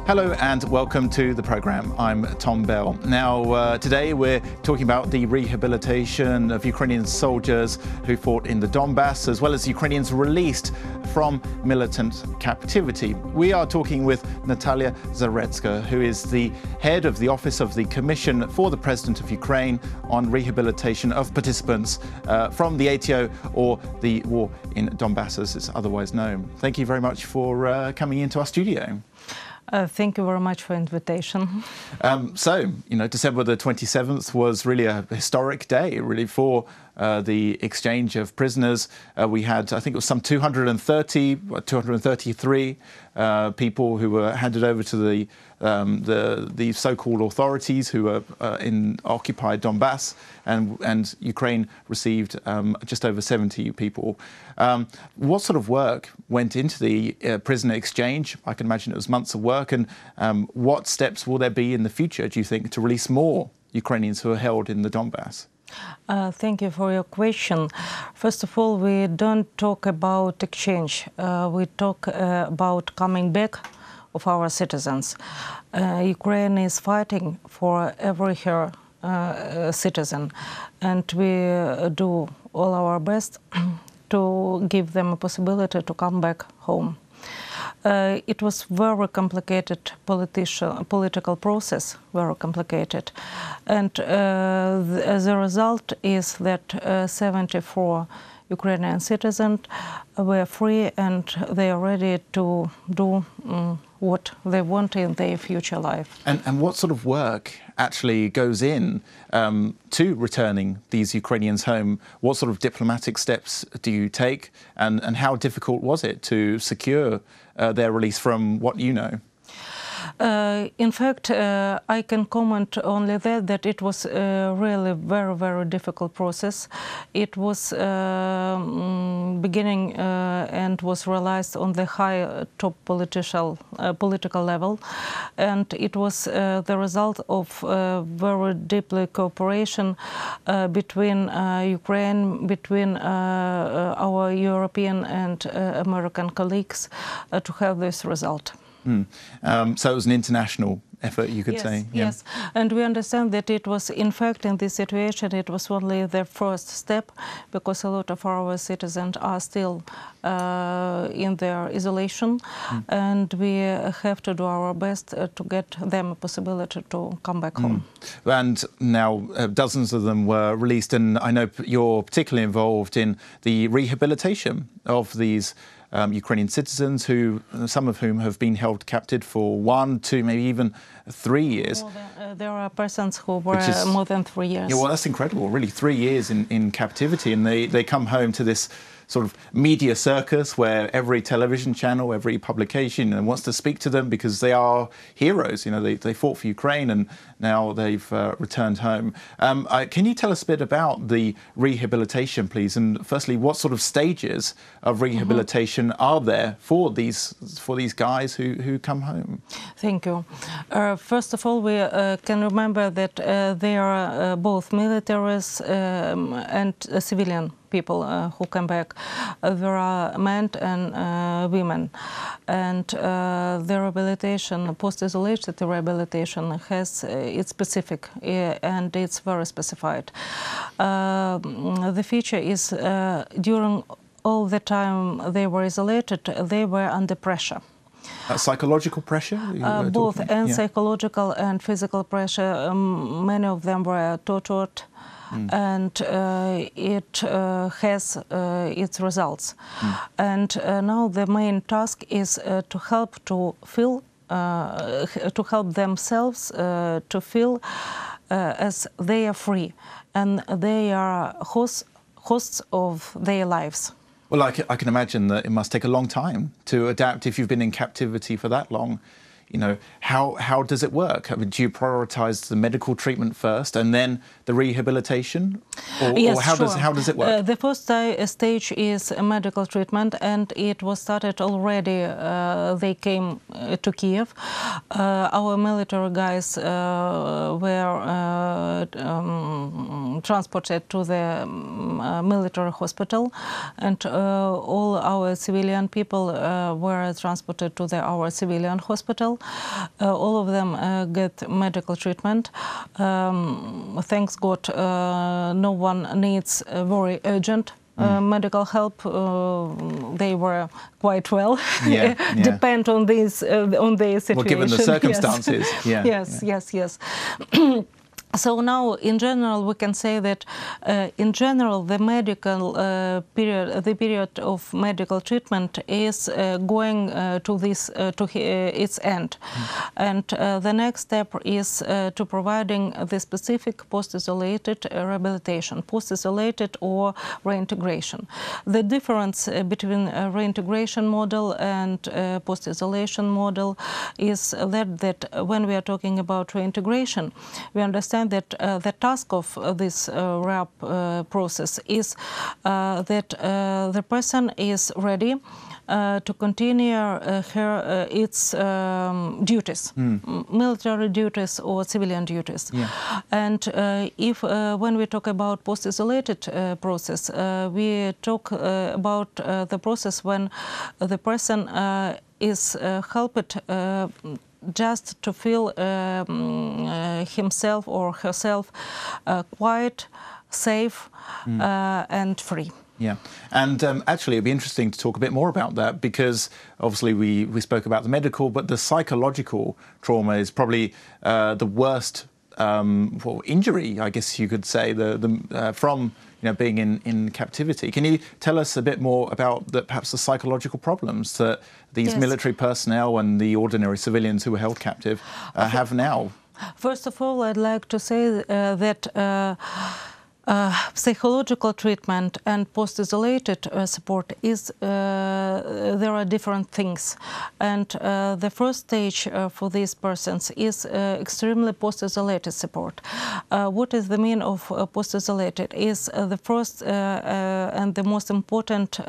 Hello and welcome to the programme. I'm Tom Bell. Now, today we're talking about the rehabilitation of Ukrainian soldiers who fought in the Donbas, as well as Ukrainians released from militant captivity. We are talking with Nataliya Zaretska, who is the head of the Office of the Commission for the President of Ukraine on rehabilitation of participants from the ATO, or the war in Donbas as it's otherwise known. Thank you very much for coming into our studio. Thank you very much for the invitation. December the 27th was really a historic day, really, for the exchange of prisoners. We had, I think it was some 233 people who were handed over to the so-called authorities who were in occupied Donbas, and Ukraine received just over 70 people. What sort of work went into the prisoner exchange? I can imagine it was months of work. And what steps will there be in the future, do you think, to release more Ukrainians who are held in the Donbas? Thank you for your question. First of all, we don't talk about exchange. We talk about coming back of our citizens. Ukraine is fighting for every her citizen, and we do all our best to give them a possibility to come back home. It was very complicated political process, very complicated, and the result is that 74 Ukrainian citizens were free and they are ready to do what they want in their future life. And what sort of work actually goes in to returning these Ukrainians home? What sort of diplomatic steps do you take, and how difficult was it to secure their release from what you know? In fact, I can comment only that it was really very, very difficult process. It was beginning and was realized on the high top political level, and it was the result of very deeply cooperation between Ukraine, between our European and American colleagues to have this result. So it was an international effort, you could say. Yeah. Yes, and we understand that it was, in fact, in this situation, it was only the first step, because a lot of our citizens are still in their isolation, and we have to do our best to get them a possibility to come back home. And now dozens of them were released, and I know you're particularly involved in the rehabilitation of these Ukrainian citizens, some of whom have been held captive for 1, 2, maybe even 3 years. There are persons who were more than 3 years. Yeah, well, that's incredible, really, 3 years in captivity, and they come home to this sort of media circus where every television channel, every publication wants to speak to them because they are heroes. You know, they fought for Ukraine and now they've returned home. Can you tell us a bit about the rehabilitation, please? And firstly, what sort of stages of rehabilitation are there for these guys who come home? Thank you. First of all, we can remember that they are both militaries and civilian people who come back. There are men and women, and the rehabilitation, post-isolation rehabilitation, has it's specific and it's very specified. The feature is during all the time they were isolated, they were under pressure. Psychological pressure? Both, and psychological and physical pressure. Many of them were tortured. And it has its results. And now the main task is to help themselves to feel as they are free and they are hosts of their lives. Well, I can imagine that it must take a long time to adapt if you've been in captivity for that long. You know, how does it work? I mean, do you prioritise the medical treatment first and then the rehabilitation? Yes, or how does it work? The first stage is medical treatment, and it was started already. They came to Kiev. Our military guys were transported to the military hospital, and all our civilian people were transported to our civilian hospital. well. All of them get medical treatment. Thanks God, no one needs very urgent medical help. They were quite well. Depend on this on their situation. Well, given the circumstances. Yes. Yes. So now, in general, we can say that, in general, the medical period of medical treatment is going to its end, and the next step is to providing the specific post-isolated rehabilitation, post-isolated or reintegration. The difference between a reintegration model and post-isolation model is that when we are talking about reintegration, we understand that the task of this Rehab process is that the person is ready to continue its duties, military duties or civilian duties. And if when we talk about post-isolated process, we talk about the process when the person is helped just to feel himself or herself quiet, safe, and free. Yeah, and actually it'd be interesting to talk a bit more about that, because obviously we spoke about the medical, but the psychological trauma is probably the worst injury, I guess you could say, from being in captivity. Can you tell us a bit more about perhaps the psychological problems that these military personnel and the ordinary civilians who were held captive have now? First of all, I'd like to say that psychological treatment and post-isolated support is there are different things, and the first stage for these persons is extremely post-isolated support. What is the meaning of post-isolated? Is the first and the most important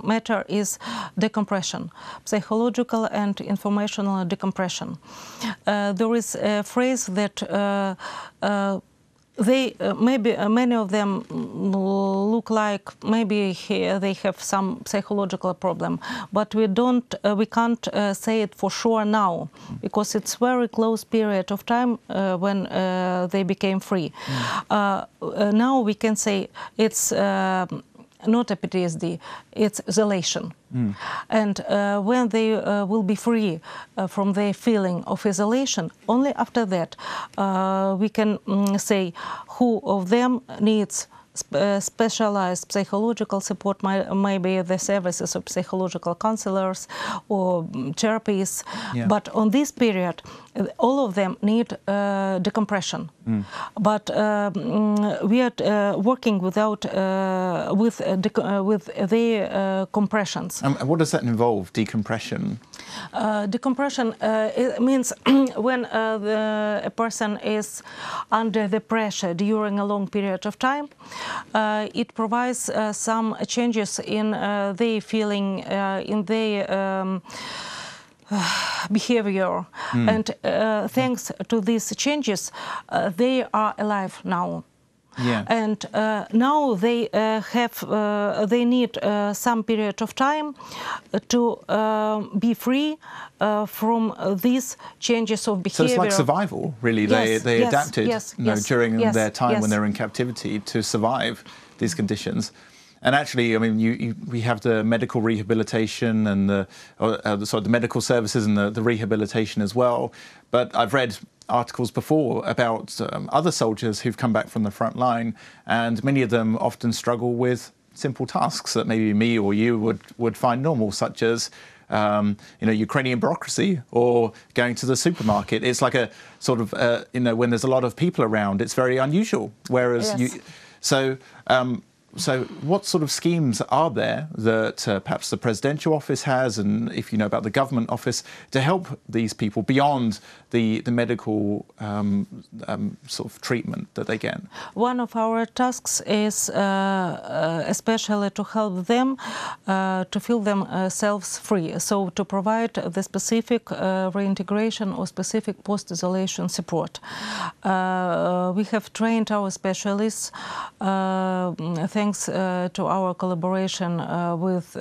matter is decompression, psychological and informational decompression. There is a phrase that they maybe many of them look like maybe they have some psychological problem, but we can't say it for sure now, because it's very close period of time when they became free. Now we can say it's not a PTSD, it's isolation. And when they will be free from their feeling of isolation, only after that we can say who of them needs specialized psychological support, maybe the services of psychological counselors or therapies. But on this period, all of them need decompression. But we are working with their compressions. And what does that involve, decompression? Decompression it means when a person is under the pressure during a long period of time, it provides some changes in their feeling, in their behavior, and thanks to these changes, they are alive now. And now they they need some period of time to be free from these changes of behavior. So it's like survival, really. They adapted during their time when they're in captivity to survive these conditions. And actually, I mean, we have the medical rehabilitation and the medical services and the rehabilitation as well. But I've read articles before about other soldiers who've come back from the front line, and many of them often struggle with simple tasks that maybe me or you would find normal, such as Ukrainian bureaucracy or going to the supermarket. It's like a sort of when there's a lot of people around, it's very unusual. Whereas so what sort of schemes are there that perhaps the presidential office has, and if you know about the government office, to help these people beyond the medical sort of treatment that they get? One of our tasks is especially to help them to feel themselves free, so to provide the specific reintegration or specific post-isolation support. We have trained our specialists, thanks thanks to our collaboration with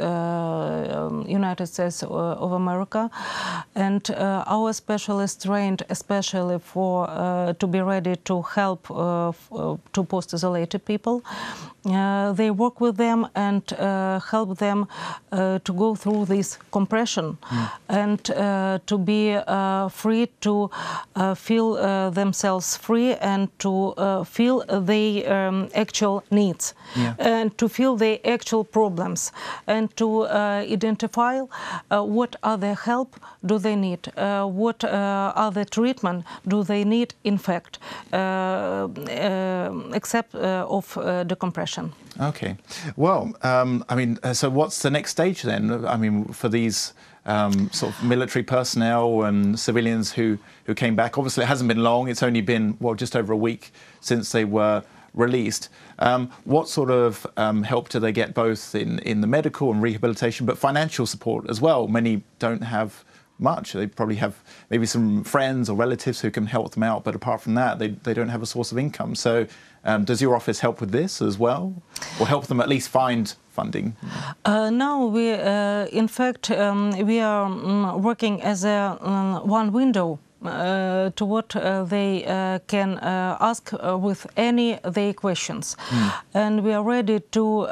United States of America, and our specialists trained especially for to be ready to help to post-isolated people. They work with them and help them to go through this compression and to be free to feel themselves free and to feel their actual needs and to feel their actual problems and to identify what other help do they need, what other treatment do they need in fact, except of decompression. Okay. Well, I mean, so what's the next stage then? I mean, for these sort of military personnel and civilians who came back. Obviously, it hasn't been long. It's only been, well, just over a week since they were released. What sort of help do they get, both in the medical and rehabilitation, but financial support as well? Many don't have much. They probably have maybe some friends or relatives who can help them out, but apart from that, they don't have a source of income. So does your office help with this as well, or help them at least find funding? No, we, in fact, we are working as a one window to what they can ask with any their questions. And we are ready to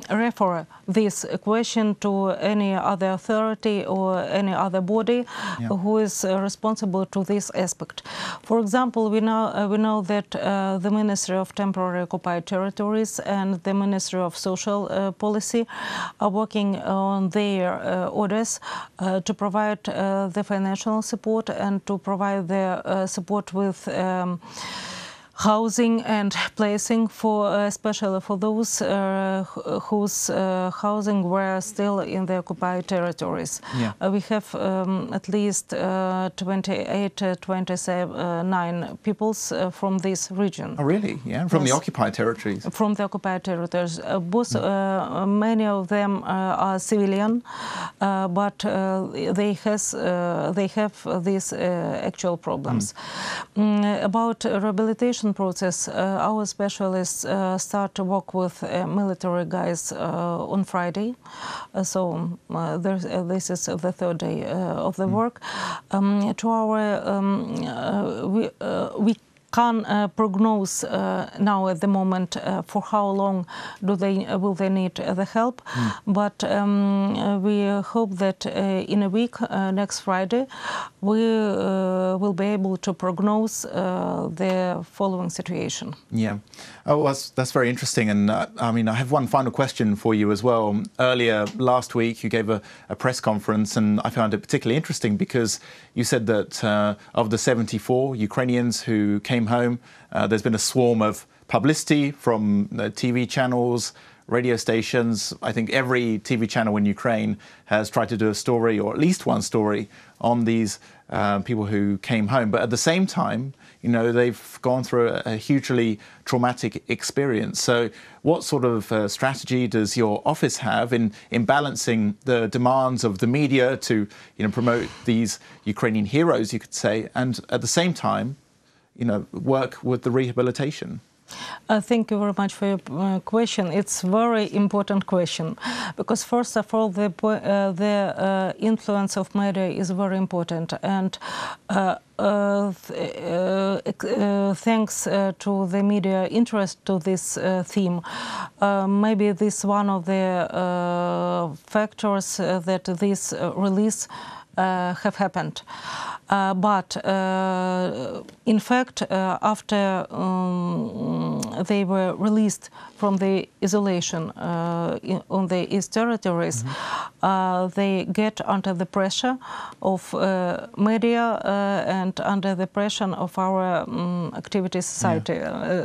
refer this question to any other authority or any other body who is responsible to this aspect. For example, we know that the Ministry of Temporary Occupied Territories and the Ministry of Social Policy are working on their orders to provide the financial support and to provide the support with housing and placing for especially for those whose housing were still in the occupied territories. We have at least 29 peoples from this region. Oh, really? Yeah, from the occupied territories. From the occupied territories. Both many of them are civilian, but they have these actual problems. About rehabilitation process, our specialists start to work with military guys on Friday, so this is the third day of the work. To our we can't prognose now at the moment for how long will they need the help, but we hope that in a week, next Friday, we will be able to prognose the following situation. Yeah. Oh, that's very interesting. And I mean, I have one final question for you as well. Earlier last week, you gave a press conference, and I found it particularly interesting because you said that of the 74 Ukrainians who came home, there's been a swarm of publicity from TV channels, radio stations. I think every TV channel in Ukraine has tried to do a story, or at least one story, on these people who came home. But at the same time, you know, they've gone through a hugely traumatic experience. So what sort of strategy does your office have in balancing the demands of the media to, you know, promote these Ukrainian heroes, you could say, and at the same time, you know, work with the rehabilitation? Thank you very much for your question. It's a very important question because, first of all, the influence of media is very important, and thanks to the media interest to this theme, maybe this is one of the factors that this release have happened. But in fact, after they were released from the isolation on the East territories, they get under the pressure of media and under the pressure of our activity society,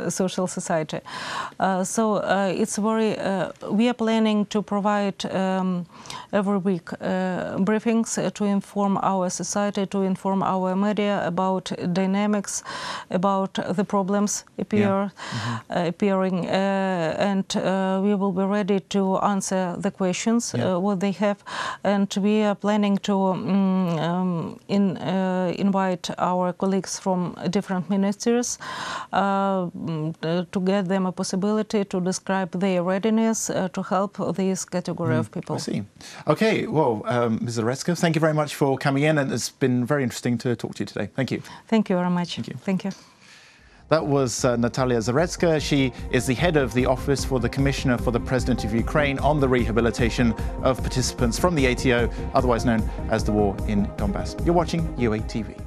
social society. So it's very, we are planning to provide every week briefings to inform our society, to inform our media about dynamics, about the problems appearing and we will be ready to answer the questions what they have, and we are planning to invite our colleagues from different ministries to get them a possibility to describe their readiness to help this category of people. I see. Okay, well, Ms. Zaretska, thank you very much for coming in, and it's been very interesting to talk to you today. Thank you. Thank you very much. Thank you. Thank you. That was Nataliya Zaretska. She is the head of the Office for the Commissioner for the President of Ukraine on the rehabilitation of participants from the ATO, otherwise known as the war in Donbas. You're watching UATV.